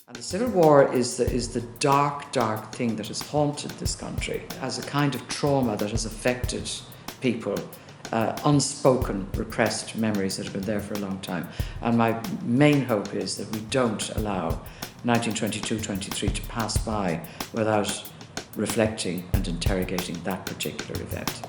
And the Civil War is the dark, dark thing that has haunted this country as a kind of trauma that has affected people, unspoken, repressed memories that have been there for a long time. And my main hope is that we don't allow 1922-23 to pass by without reflecting and interrogating that particular event.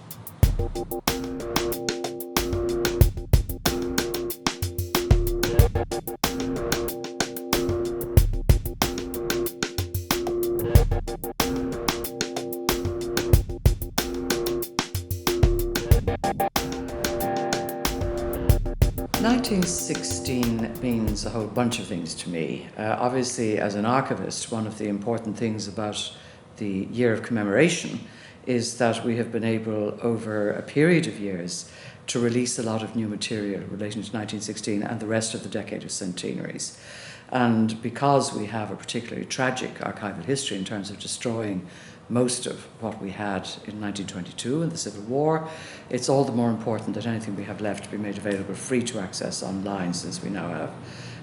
1916 means a whole bunch of things to me. Obviously, as an archivist, one of the important things about the year of commemoration is that we have been able, over a period of years, to release a lot of new material relating to 1916 and the rest of the decade of centenaries. And because we have a particularly tragic archival history in terms of destroying most of what we had in 1922 in the Civil War, it's all the more important that anything we have left be made available free to access online, since we now have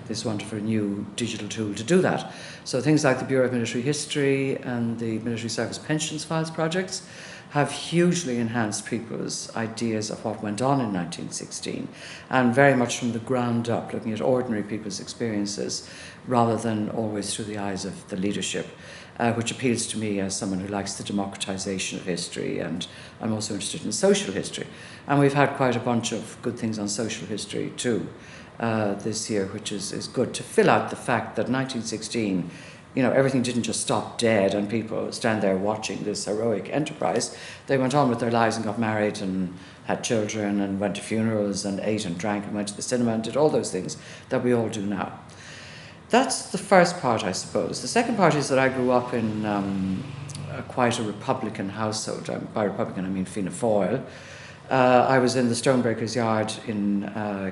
this wonderful new digital tool to do that. So things like the Bureau of Military History and the Military Service Pensions Files projects have hugely enhanced people's ideas of what went on in 1916, and very much from the ground up, looking at ordinary people's experiences rather than always through the eyes of the leadership, which appeals to me as someone who likes the democratization of history, and I'm also interested in social history. And we've had quite a bunch of good things on social history too this year, which is good to fill out the fact that 1916, everything didn't just stop dead and people stand there watching this heroic enterprise. They went on with their lives and got married and had children and went to funerals and ate and drank and went to the cinema and did all those things that we all do now. That's the first part, I suppose. The second part is that I grew up in quite a Republican household. By Republican, I mean Fianna Fáil. I was in the Stonebreakers Yard in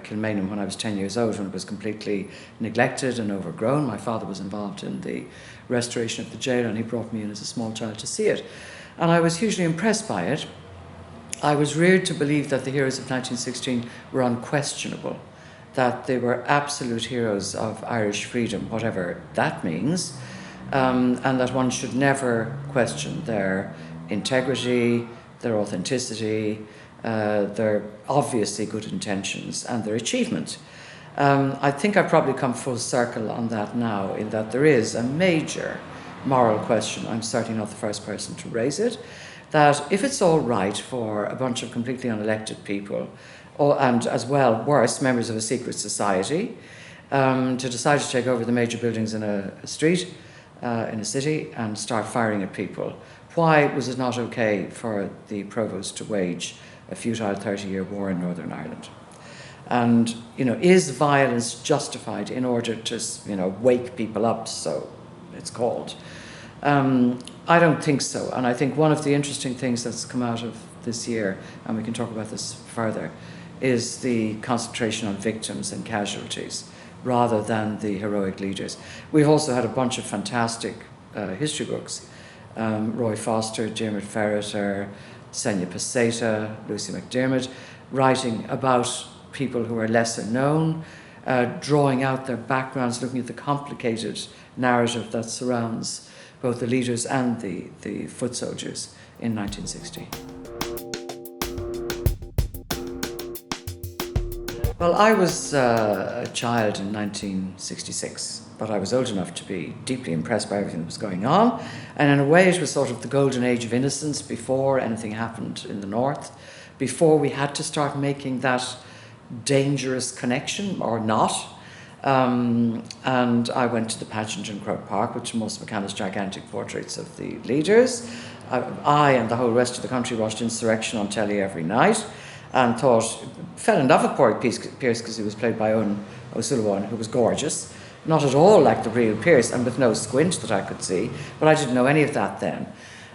Kilmainham when I was 10 years old, when it was completely neglected and overgrown. My father was involved in the restoration of the jail, and he brought me in as a small child to see it. And I was hugely impressed by it. I was reared to believe that the heroes of 1916 were unquestionable, that they were absolute heroes of Irish freedom, whatever that means, and that one should never question their integrity, their authenticity, their obviously good intentions, and their achievement. I think I've probably come full circle on that now, in that there is a major moral question. I'm certainly not the first person to raise it, that if it's all right for a bunch of completely unelected people, and as well, worse, members of a secret society, to decide to take over the major buildings in a street, in a city, and start firing at people, why was it not okay for the provost to wage a futile 30-year war in Northern Ireland? And, is violence justified in order to, wake people up, so it's called? I don't think so. And I think one of the interesting things that's come out of this year, and we can talk about this further, is the concentration on victims and casualties rather than the heroic leaders. We've also had a bunch of fantastic history books. Roy Foster, Diarmaid Ferriter, Senya Paseta, Lucy McDermott, writing about people who are lesser known, drawing out their backgrounds, looking at the complicated narrative that surrounds both the leaders and the foot soldiers in 1916. Well, I was a child in 1966, but I was old enough to be deeply impressed by everything that was going on. And in a way, it was sort of the Golden Age of Innocence, before anything happened in the North, before we had to start making that dangerous connection, or not. And I went to the pageant in Croke Park, which most McCann's gigantic portraits of the leaders. I and the whole rest of the country watched Insurrection on telly every night, and fell in love with Porrick Pierce because he was played by Owen O'Sullivan, who was gorgeous, not at all like the real Pierce, and with no squint that I could see, but I didn't know any of that then.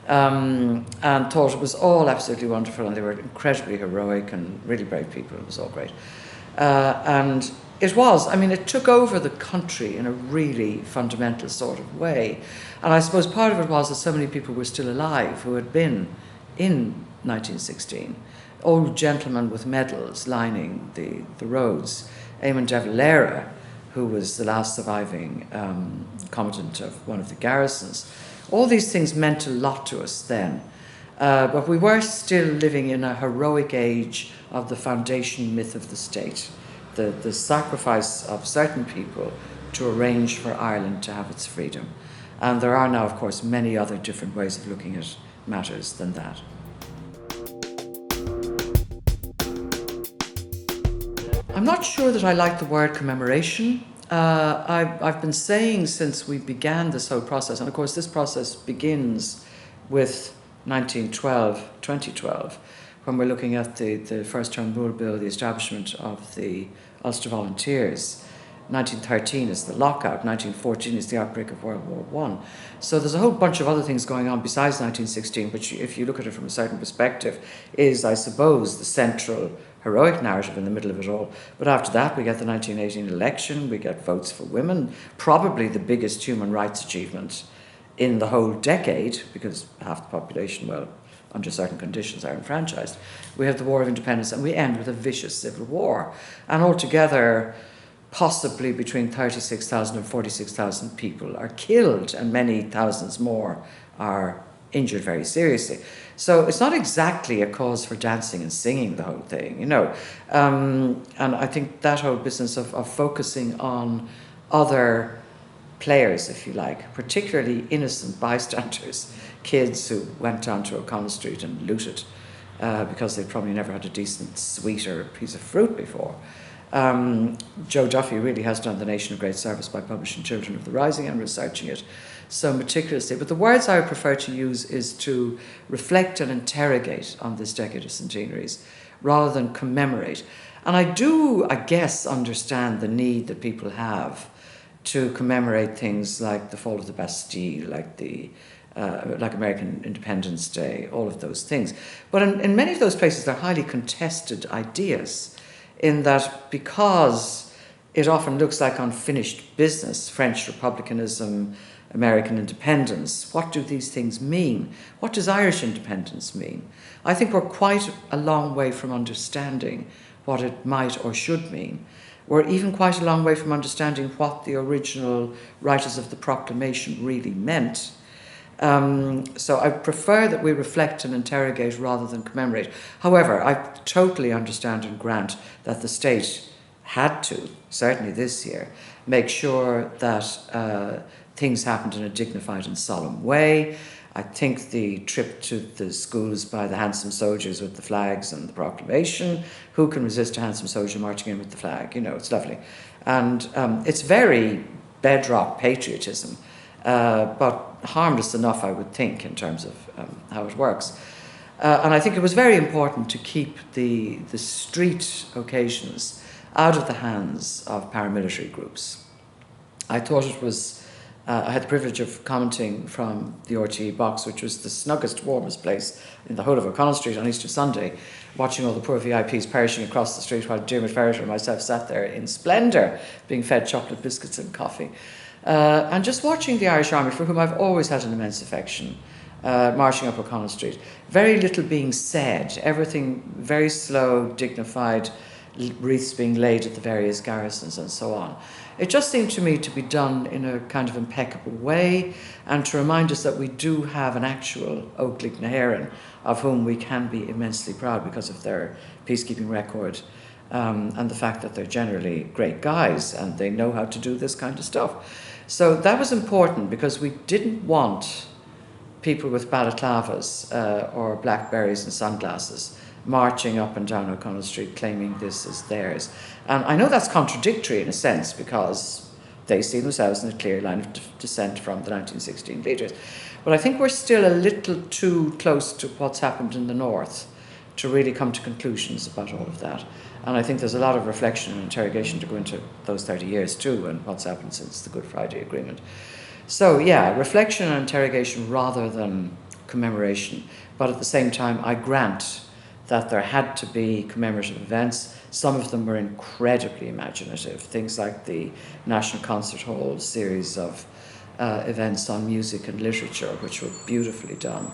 And thought it was all absolutely wonderful, and they were incredibly heroic and really brave people. It was all great. And it took over the country in a really fundamental sort of way. And I suppose part of it was that so many people were still alive who had been in 1916. Old gentlemen with medals lining the roads. Eamon de Valera, who was the last surviving commandant of one of the garrisons. All these things meant a lot to us then. But we were still living in a heroic age of the foundation myth of the state, the sacrifice of certain people to arrange for Ireland to have its freedom. And there are now, of course, many other different ways of looking at matters than that. I'm not sure that I like the word commemoration. I've been saying since we began this whole process, and of course this process begins with 2012, when we're looking at the First Term Rule Bill, the establishment of the Ulster Volunteers. 1913 is the lockout, 1914 is the outbreak of World War I. So there's a whole bunch of other things going on besides 1916, which, if you look at it from a certain perspective, is, I suppose, the central heroic narrative in the middle of it all. But after that, we get the 1918 election, we get votes for women, probably the biggest human rights achievement in the whole decade, because half the population, well, under certain conditions, are enfranchised. We have the War of Independence, and we end with a vicious civil war. And altogether, possibly between 36,000 and 46,000 people are killed, and many thousands more are injured very seriously. So it's not exactly a cause for dancing and singing, the whole thing, you know. And I think that whole business of focusing on other players, if you like, particularly innocent bystanders, kids who went down to O'Connell Street and looted because they'd probably never had a decent sweet or a piece of fruit before. Joe Duffy really has done the nation a great service by publishing Children of the Rising and researching it so meticulously. But the words I would prefer to use is to reflect and interrogate on this decade of centenaries rather than commemorate. And I do, I guess, understand the need that people have to commemorate things like the fall of the Bastille, like American Independence Day, all of those things. But in many of those places, they're highly contested ideas, in that because it often looks like unfinished business, French republicanism, American independence, what do these things mean? What does Irish independence mean? I think we're quite a long way from understanding what it might or should mean. We're even quite a long way from understanding what the original writers of the proclamation really meant. So I prefer that we reflect and interrogate rather than commemorate. However, I totally understand and grant that the state had to, certainly this year, make sure that things happened in a dignified and solemn way. I think the trip to the schools by the handsome soldiers with the flags and the proclamation, who can resist a handsome soldier marching in with the flag? You know, it's lovely. And it's very bedrock patriotism, but harmless enough, I would think, in terms of how it works. And I think it was very important to keep the street occasions out of the hands of paramilitary groups. I thought it was, I had the privilege of commenting from the RTE box, which was the snuggest, warmest place in the whole of O'Connell Street on Easter Sunday, watching all the poor VIPs perishing across the street while Dermot Ferreter and myself sat there in splendour, being fed chocolate biscuits and coffee. And just watching the Irish Army, for whom I've always had an immense affection, marching up O'Connell Street. Very little being said, everything very slow, dignified, wreaths being laid at the various garrisons and so on. It just seemed to me to be done in a kind of impeccable way, and to remind us that we do have an actual Óglaigh na hÉireann, of whom we can be immensely proud because of their peacekeeping record, and the fact that they're generally great guys and they know how to do this kind of stuff. So that was important, because we didn't want people with balaclavas or blackberries and sunglasses marching up and down O'Connell Street claiming this is theirs. And I know that's contradictory in a sense, because they see themselves in a clear line of descent from the 1916 leaders. But I think we're still a little too close to what's happened in the north to really come to conclusions about all of that. And I think there's a lot of reflection and interrogation to go into those 30 years too, and what's happened since the Good Friday Agreement. So yeah, reflection and interrogation rather than commemoration. But at the same time, I grant that there had to be commemorative events. Some of them were incredibly imaginative. Things like the National Concert Hall series of events on music and literature, which were beautifully done.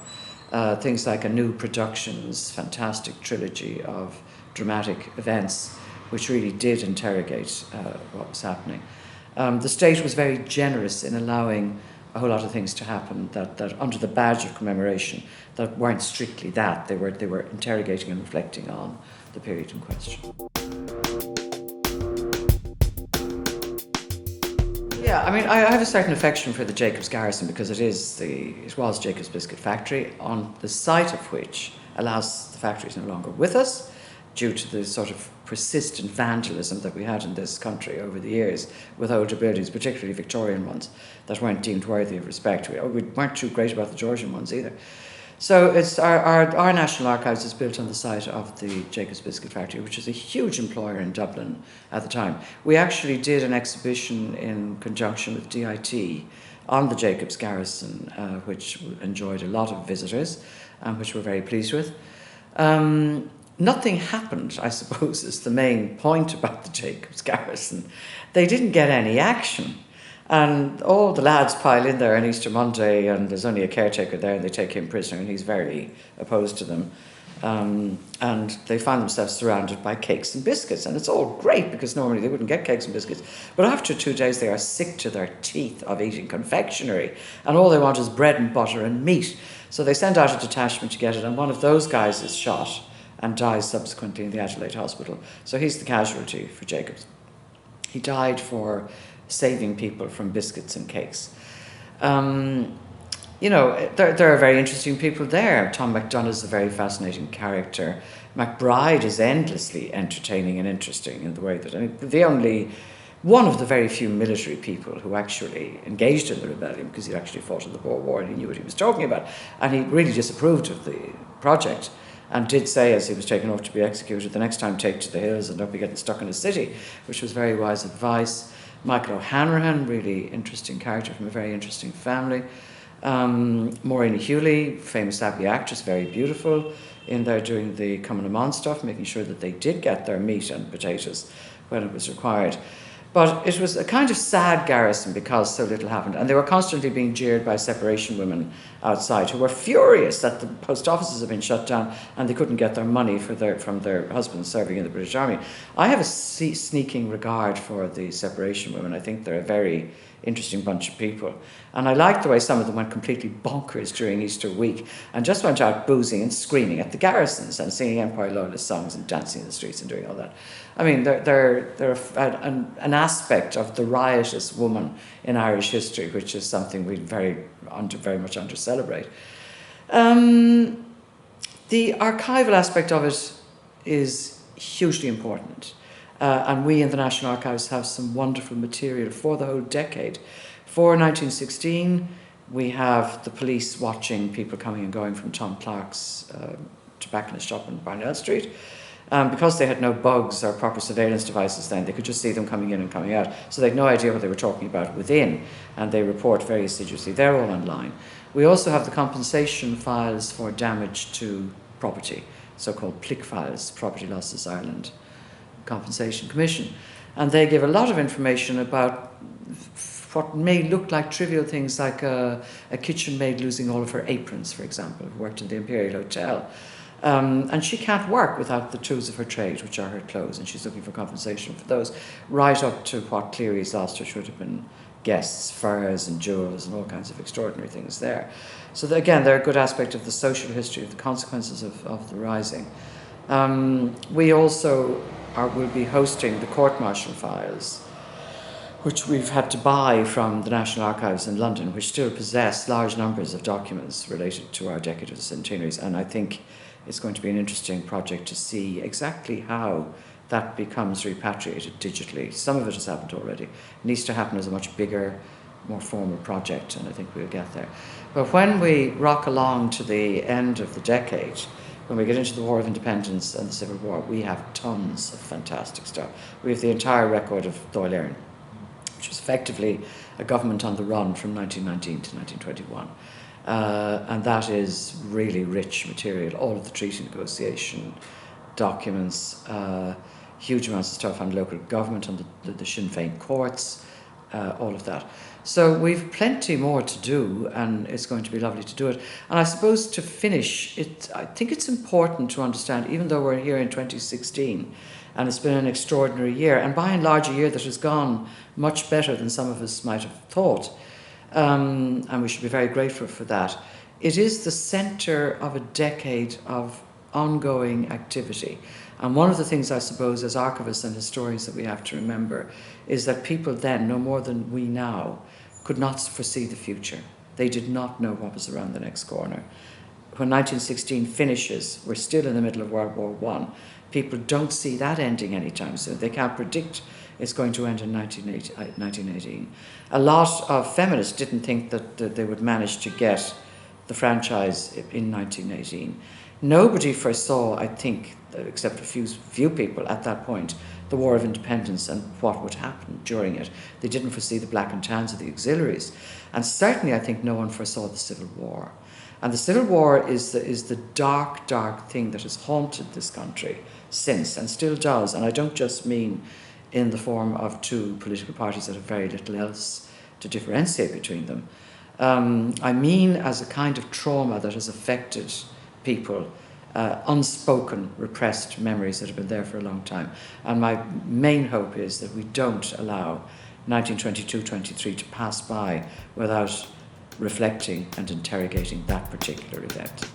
Things like a new productions, fantastic trilogy of dramatic events, which really did interrogate what was happening. The state was very generous in allowing a whole lot of things to happen that under the badge of commemoration that weren't strictly that. They were interrogating and reflecting on the period in question. Yeah, I mean, I have a certain affection for the Jacobs Garrison because it was Jacobs Biscuit Factory, on the site of which, alas, the factory is no longer with us due to the sort of persistent vandalism that we had in this country over the years with older buildings, particularly Victorian ones, that weren't deemed worthy of respect. We weren't too great about the Georgian ones either. So it's our National Archives is built on the site of the Jacobs Biscuit Factory, which is a huge employer in Dublin at the time. We actually did an exhibition in conjunction with DIT on the Jacobs Garrison, which enjoyed a lot of visitors, which we're very pleased with. Nothing happened, I suppose, is the main point about the Jacobs Garrison. They didn't get any action. And all the lads pile in there on Easter Monday, and there's only a caretaker there, and they take him prisoner, and he's very opposed to them. And they find themselves surrounded by cakes and biscuits. And it's all great, because normally they wouldn't get cakes and biscuits. But after 2 days, they are sick to their teeth of eating confectionery. And all they want is bread and butter and meat. So they send out a detachment to get it, and one of those guys is shot and dies subsequently in the Adelaide Hospital. So he's the casualty for Jacobs. He died for saving people from biscuits and cakes. You know, there are very interesting people there. Tom MacDonagh is a very fascinating character. MacBride is endlessly entertaining and interesting in the way that, I mean, one of the very few military people who actually engaged in the rebellion, because he actually fought in the Boer War and he knew what he was talking about. And he really disapproved of the project and did say, as he was taken off to be executed, the next time take to the hills and don't be getting stuck in a city, which was very wise advice. Michael O'Hanrahan, really interesting character from a very interesting family. Maureen Hewley, famous Abbey actress, very beautiful, in there doing the Coming Amon stuff, making sure that they did get their meat and potatoes when it was required. But it was a kind of sad garrison because so little happened. And they were constantly being jeered by separation women outside who were furious that the post offices had been shut down and they couldn't get their money from their husbands serving in the British Army. I have a sneaking regard for the separation women. I think they're a very interesting bunch of people. And I like the way some of them went completely bonkers during Easter week and just went out boozing and screaming at the garrisons and singing Empire Loyalist songs and dancing in the streets and doing all that. I mean, they're an aspect of the riotous woman in Irish history, which is something we very much under-celebrate. The archival aspect of it is hugely important. And we in the National Archives have some wonderful material for the whole decade. For 1916, we have the police watching people coming and going from Tom Clark's tobacconist shop in Barnell Street. Because they had no bugs or proper surveillance devices then, they could just see them coming in and coming out. So they had no idea what they were talking about within, and they report very assiduously. They're all online. We also have the compensation files for damage to property, so-called PLIC files, Property Losses Ireland Compensation Commission. And they give a lot of information about what may look like trivial things, like a kitchen maid losing all of her aprons, for example, who worked in the Imperial Hotel. And she can't work without the tools of her trade, which are her clothes, and she's looking for compensation for those, right up to what Cleary's lost, which would have been guests, furs and jewels and all kinds of extraordinary things there. So again, they're a good aspect of the social history, of the consequences of the rising. We also will be hosting the court-martial files, which we've had to buy from the National Archives in London, which still possess large numbers of documents related to our decade of the centenaries. And I think it's going to be an interesting project to see exactly how that becomes repatriated digitally. Some of it has happened already. It needs to happen as a much bigger, more formal project, and I think we'll get there. But when we rock along to the end of the decade, when we get into the War of Independence and the Civil War, we have tons of fantastic stuff. We have the entire record of Dáil Éireann, which was effectively a government on the run from 1919 to 1921. And that is really rich material. All of the treaty negotiation documents, huge amounts of stuff on local government, on the Sinn Féin courts, all of that. So we've plenty more to do, and it's going to be lovely to do it. And I suppose to finish, I think it's important to understand, even though we're here in 2016, And it's been an extraordinary year, and by and large a year that has gone much better than some of us might have thought. And we should be very grateful for that. It is the centre of a decade of ongoing activity. And one of the things, I suppose, as archivists and historians that we have to remember is that people then, no more than we now, could not foresee the future. They did not know what was around the next corner. When 1916 finishes, we're still in the middle of World War I. People don't see that ending anytime soon. They can't predict it's going to end in 1918. A lot of feminists didn't think that they would manage to get the franchise in 1918. Nobody foresaw, I think, except a few people at that point, the War of Independence and what would happen during it. They didn't foresee the Black and Tans or the auxiliaries. And certainly I think no one foresaw the Civil War. And the Civil War is the dark, dark thing that has haunted this country since, and still does. And I don't just mean in the form of two political parties that have very little else to differentiate between them. I mean as a kind of trauma that has affected people, unspoken, repressed memories that have been there for a long time. And my main hope is that we don't allow 1922-23 to pass by without reflecting and interrogating that particular event.